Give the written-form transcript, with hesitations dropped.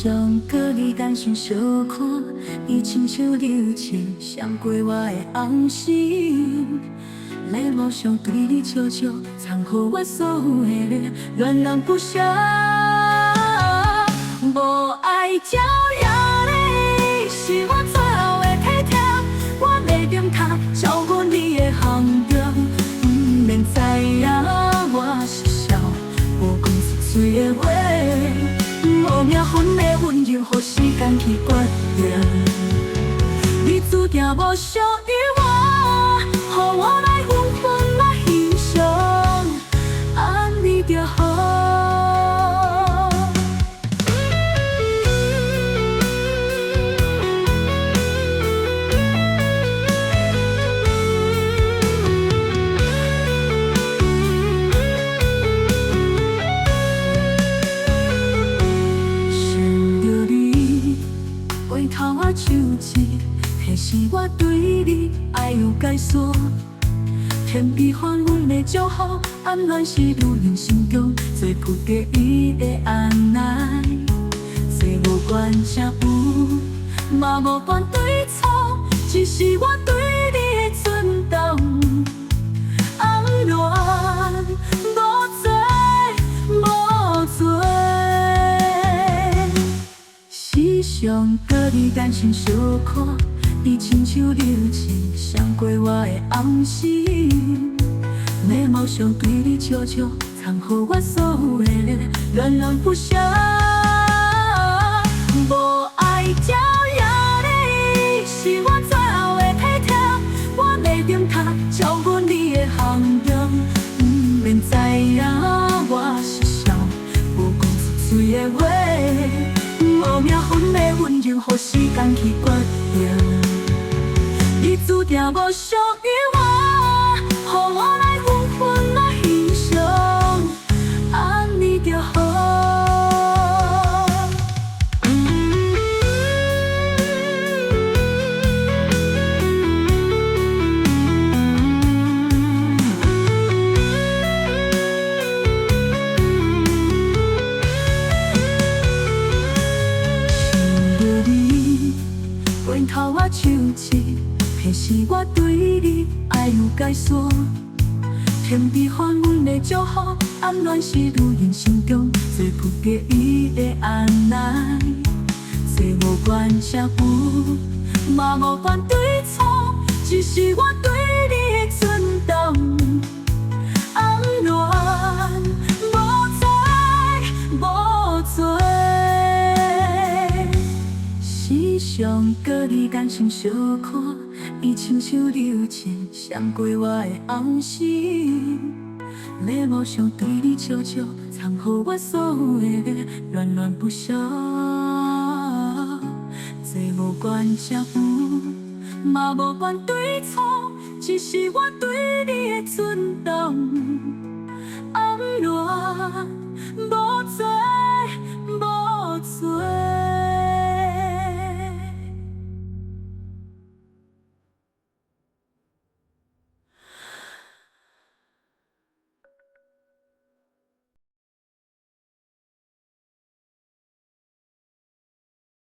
想搁你担心小看，你亲像流星闪过我的红心。礼貌上对你笑笑，藏好我所有的热，恋人不舍。无爱招惹你，是我最后的体贴。我袂点头，照顾你的行动，不免知影我是笑，无讲一嘴的话。无名份的温柔，予时间去决定。你注定无属于我，予我来分分来欣赏，安尼就好。手指提示我对你爱有解锁，天边还阮的祝福，暗恋是女人心中最不得已的安奈。最无关正有，嘛无关对错，只是我对你的尊重。暗恋无罪，无罪。时常搁你担心小看，你亲像流星闪过我的红心。礼貌上对你笑笑，藏好我所有的热，恋恋不舍。无爱招惹你，是我最后的体贴。我袂点头，照顾你的行动，不免知影我是笑，无讲一嘴的话。无名份的温柔，予时间去决定。你注定无属于我，予我来分分来欣赏，安尼就好。回头我手指提示我对你爱有解锁，天边还阮的祝福，暗恋是女人心中最不得已的安奈。最无关正有，嘛无关对错，只是我对你的尊重。暗恋无罪，无罪。时常搁你担心小看，你亲像流星闪过我的红心。礼貌上对你笑笑，藏好我所有的热，恋恋不舍。最无关正有，嘛无关对错，只是我对你的尊重。暗恋无